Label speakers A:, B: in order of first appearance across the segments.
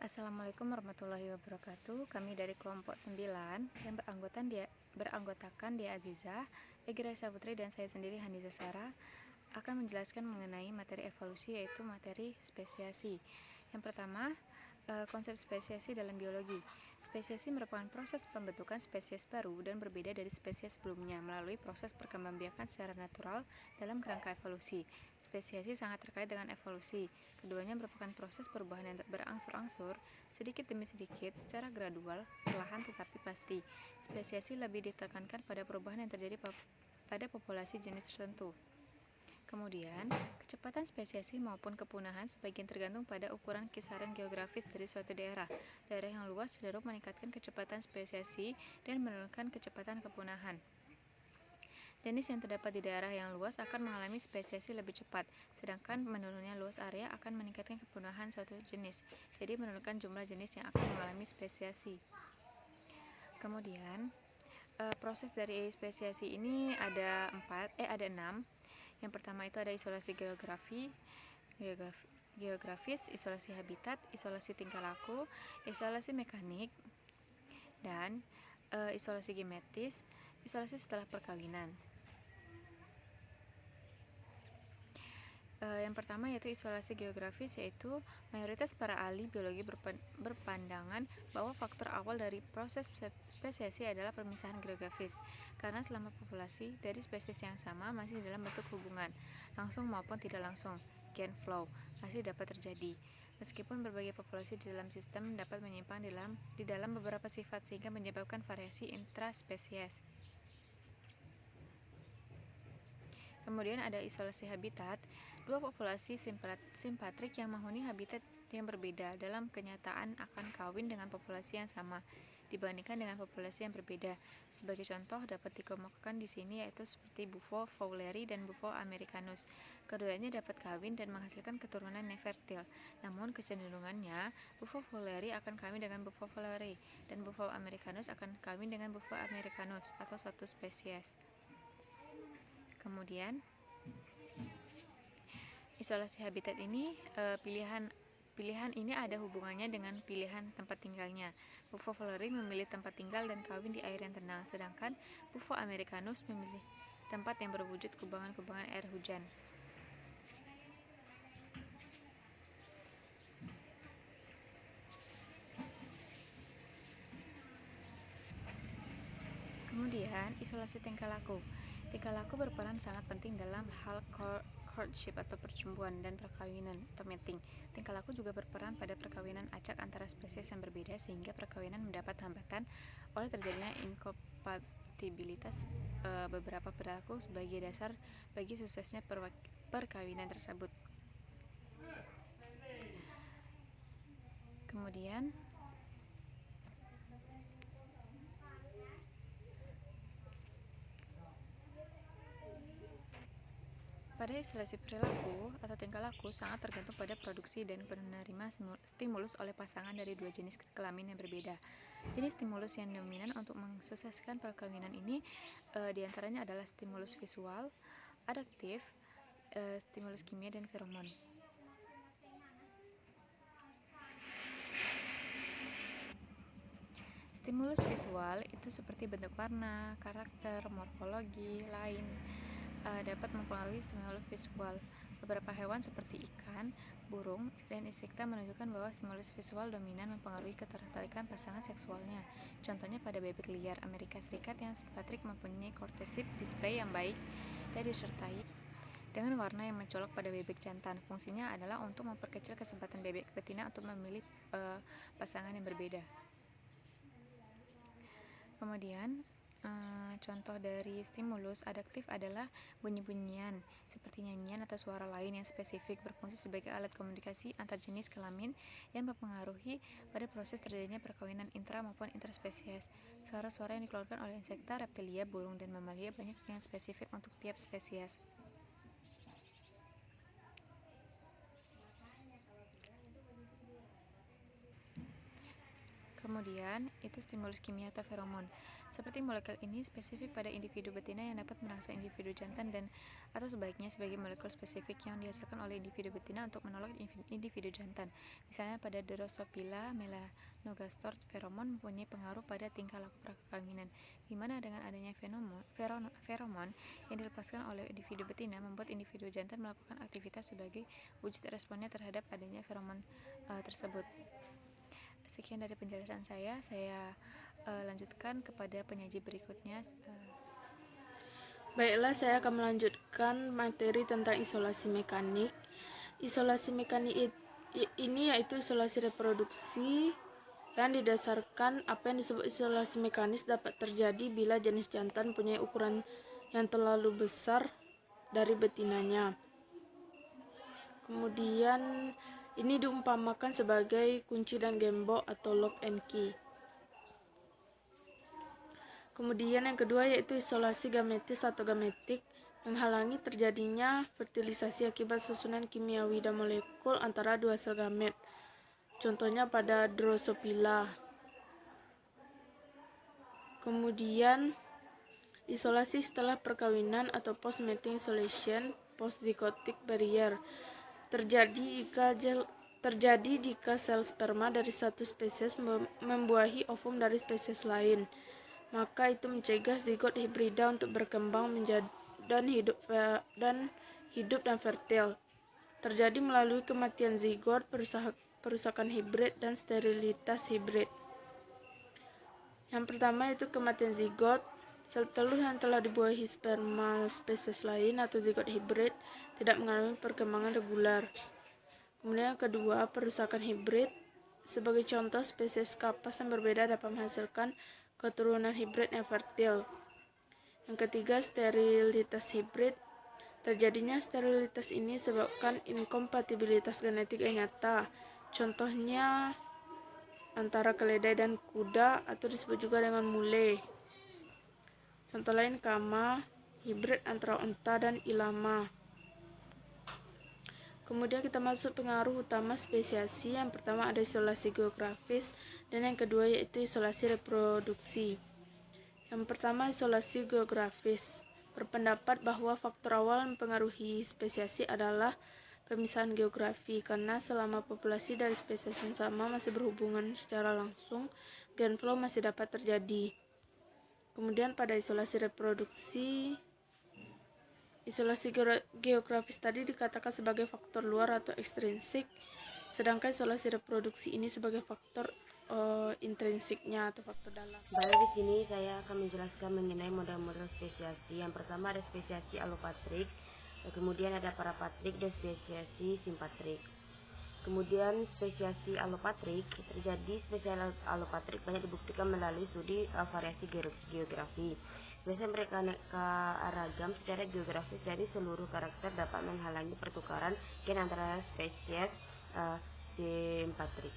A: Assalamualaikum warahmatullahi wabarakatuh. Kami dari kelompok 9 yang beranggotakan Dia Azizah, Egi Raisa Putri, dan saya sendiri Haniza Sarah akan menjelaskan mengenai materi evolusi, yaitu materi spesiasi. Yang pertama, konsep spesiasi dalam biologi. Spesiasi merupakan proses pembentukan spesies baru dan berbeda dari spesies sebelumnya melalui proses perkembangbiakan secara natural dalam kerangka evolusi. Spesiasi sangat terkait dengan evolusi. Keduanya merupakan proses perubahan yang berangsur-angsur, sedikit demi sedikit, secara gradual, perlahan tetapi pasti. Spesiasi lebih ditekankan pada perubahan yang terjadi pada populasi jenis tertentu. Kemudian, kecepatan spesiasi maupun kepunahan sebagian tergantung pada ukuran kisaran geografis dari suatu daerah. Daerah yang luas cenderung meningkatkan kecepatan spesiasi dan menurunkan kecepatan kepunahan. Jenis yang terdapat di daerah yang luas akan mengalami spesiasi lebih cepat, sedangkan menurunnya luas area akan meningkatkan kepunahan suatu jenis. Jadi menurunkan jumlah jenis yang akan mengalami spesiasi. Kemudian, proses dari spesiasi ini ada 6. Yang pertama itu ada isolasi geografis, isolasi habitat, isolasi tingkah laku, isolasi mekanik, dan isolasi genetis, isolasi setelah perkawinan. Yang pertama yaitu isolasi geografis, yaitu mayoritas para ahli biologi berpandangan bahwa faktor awal dari proses spesiasi adalah pemisahan geografis, karena selama populasi dari spesies yang sama masih dalam bentuk hubungan, langsung maupun tidak langsung, gain flow, masih dapat terjadi. Meskipun berbagai populasi di dalam sistem dapat menyimpang di dalam beberapa sifat sehingga menyebabkan variasi intraspesies. Kemudian ada isolasi habitat. Dua populasi simpatrik yang menghuni habitat yang berbeda dalam kenyataan akan kawin dengan populasi yang sama dibandingkan dengan populasi yang berbeda. Sebagai contoh dapat dikemukakan di sini yaitu seperti Bufo fowleri dan Bufo americanus. Keduanya dapat kawin dan menghasilkan keturunan nefertil. Namun kecenderungannya Bufo fowleri akan kawin dengan Bufo fowleri dan Bufo americanus akan kawin dengan Bufo americanus atau satu spesies. Kemudian isolasi habitat ini pilihan ini ada hubungannya dengan pilihan tempat tinggalnya. Bufo fowleri memilih tempat tinggal dan kawin di air yang tenang, sedangkan Bufo americanus memilih tempat yang berwujud kubangan-kubangan air hujan. Kemudian, isolasi tingkah laku. Tingkah laku berperan sangat penting dalam hal courtship atau percumbuan dan perkawinan atau mating. Tingkah laku juga berperan pada perkawinan acak antara spesies yang berbeda sehingga perkawinan mendapat hambatan oleh terjadinya inkompatibilitas beberapa perilaku sebagai dasar bagi suksesnya perkawinan tersebut. Kemudian pada isolasi perilaku atau tingkah laku sangat tergantung pada produksi dan penerima stimulus oleh pasangan dari dua jenis kelamin yang berbeda. Jenis stimulus yang dominan untuk mensukseskan perkawinan ini diantaranya adalah stimulus visual, adaptif, stimulus kimia, dan feromon. Stimulus visual itu seperti bentuk warna, karakter, morfologi, lain dapat mempengaruhi stimulus visual. Beberapa hewan seperti ikan, burung, dan insekta menunjukkan bahwa stimulus visual dominan mempengaruhi ketertarikan pasangan seksualnya. Contohnya pada bebek liar Amerika Serikat yang simpatrik mempunyai courtship display yang baik dan disertai dengan warna yang mencolok pada bebek jantan. Fungsinya adalah untuk memperkecil kesempatan bebek betina untuk memilih pasangan yang berbeda. Kemudian contoh dari stimulus adaptif adalah bunyi-bunyian seperti nyanyian atau suara lain yang spesifik berfungsi sebagai alat komunikasi antar jenis kelamin yang mempengaruhi pada proses terjadinya perkawinan intra maupun interspesies. Suara-suara yang dikeluarkan oleh insekta, reptilia, burung, dan mamalia banyak yang spesifik untuk tiap spesies. Kemudian, itu stimulus kimia atau feromon. Seperti molekul ini spesifik pada individu betina yang dapat merangsang individu jantan dan atau sebaliknya sebagai molekul spesifik yang dihasilkan oleh individu betina untuk menolak individu jantan. Misalnya pada Drosophila melanogaster, feromon mempunyai pengaruh pada tingkah laku perkawinan. Gimana dengan adanya feromon yang dilepaskan oleh individu betina membuat individu jantan melakukan aktivitas sebagai wujud responnya terhadap adanya feromon tersebut. Sekian dari penjelasan saya lanjutkan kepada penyaji berikutnya.
B: Baiklah, saya akan melanjutkan materi tentang isolasi mekanik. Isolasi mekanik ini yaitu isolasi reproduksi yang didasarkan apa yang disebut isolasi mekanis dapat terjadi bila jenis jantan punya ukuran yang terlalu besar dari betinanya. Kemudian ini diumpamakan sebagai kunci dan gembok atau lock and key. Kemudian yang kedua yaitu isolasi gametis atau gametik, menghalangi terjadinya fertilisasi akibat susunan kimiawi dan molekul antara dua sel gamet. Contohnya pada Drosophila. Kemudian isolasi setelah perkawinan atau post-mating isolation, post-zygotic barrier, terjadi jika sel sperma dari satu spesies membuahi ovum dari spesies lain. Maka itu mencegah zigot hibrida untuk berkembang dan hidup dan fertil. Terjadi melalui kematian zigot, perusakan hibrid, dan sterilitas hibrid. Yang pertama itu kematian zigot. Sel telur yang telah dibuahi sperma spesies lain atau zigot hibrid tidak mengalami perkembangan regular. Kemudian yang kedua, perusakan hibrid. Sebagai contoh, spesies kapas yang berbeda dapat menghasilkan keturunan hibrid yang fertil. Yang ketiga, sterilitas hibrid. Terjadinya sterilitas ini disebabkan inkompatibilitas genetik yang nyata. Contohnya antara keledai dan kuda atau disebut juga dengan mule. Contoh lain kama, hibrid antara unta dan ilama. Kemudian kita masuk pengaruh utama spesiasi. Yang pertama ada isolasi geografis dan yang kedua yaitu isolasi reproduksi. Yang pertama isolasi geografis berpendapat bahwa faktor awal mempengaruhi spesiasi adalah pemisahan geografi, karena selama populasi dari spesies yang sama masih berhubungan secara langsung, gen flow masih dapat terjadi. Kemudian pada isolasi reproduksi, isolasi geografis tadi dikatakan sebagai faktor luar atau ekstrinsik, sedangkan isolasi reproduksi ini sebagai faktor intrinsiknya atau faktor dalam.
C: Baik, di sini saya akan menjelaskan mengenai model-model spesiasi. Yang pertama ada spesiasi alopatrik, kemudian ada parapatrik dan spesiasi simpatrik. Kemudian spesiasi alopatrik, terjadi spesiasi alopatrik banyak dibuktikan melalui studi variasi geografi. Biasanya mereka ragam secara geografis, dari seluruh karakter dapat menghalangi pertukaran gen antara spesies simpatrik.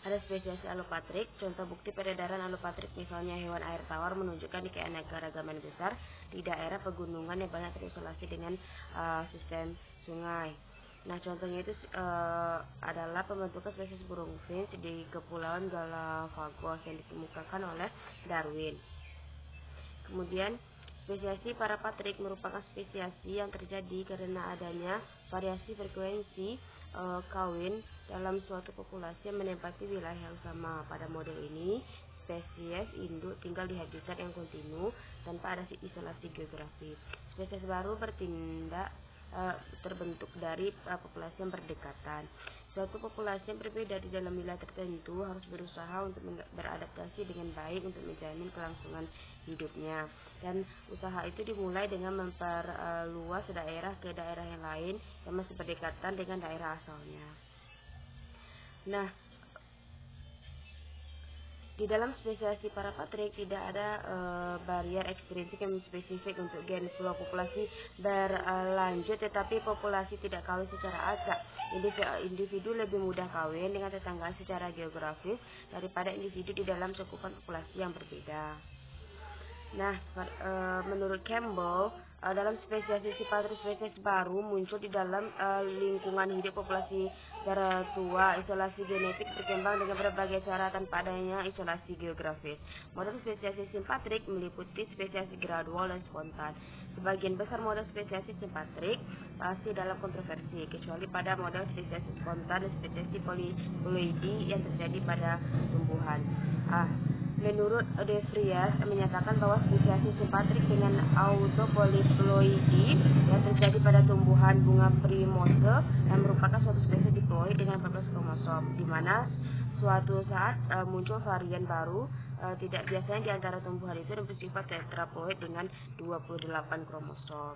C: Ada spesiasi alopatrik, contoh bukti peredaran alopatrik misalnya hewan air tawar menunjukkan keanekaragaman besar di daerah pegunungan yang banyak terisolasi dengan sistem sungai. Nah, contohnya itu adalah pembentukan spesies burung finch di Kepulauan Galapagos yang ditemukan oleh Darwin. Kemudian spesiasi parapatrik merupakan spesiasi yang terjadi karena adanya variasi frekuensi kawin dalam suatu populasi yang menempati wilayah yang sama. Pada model ini, spesies induk tinggal di habitat yang kontinu tanpa ada isolasi geografi. Spesies baru terbentuk dari populasi yang berdekatan. Suatu populasi yang berbeda di dalam wilayah tertentu harus berusaha untuk beradaptasi dengan baik untuk menjamin kelangsungan hidupnya. Dan usaha itu dimulai dengan memperluas daerah ke daerah yang lain yang masih berdekatan dengan daerah asalnya. Nah, di dalam spesiasi parapatrik tidak ada barier ekstrinsik yang spesifik untuk gen flow. Populasi berlanjut tetapi populasi tidak kawin secara acak. Individu lebih mudah kawin dengan tetangga secara geografis daripada individu di dalam cakupan populasi yang berbeda. Nah, menurut Campbell, dalam spesies simpatrik spesies baru muncul di dalam lingkungan hidup populasi darah tua. Isolasi genetik berkembang dengan berbagai cara tanpa adanya isolasi geografis. Model spesies simpatrik meliputi spesies gradual dan spontan. Sebagian besar model spesies simpatrik masih dalam kontroversi, kecuali pada model spesies spontan dan spesies polyploidi yang terjadi pada tumbuhan. Menurut De Vries menyatakan bahwa spesies simpatrik dengan autopolyploidi yang terjadi pada tumbuhan bunga primose yang merupakan suatu spesies diploid dengan 14 kromosom, di mana suatu saat muncul varian baru tidak biasanya di antara tumbuhan itu yang bersifat tetraploid dengan 28 kromosom.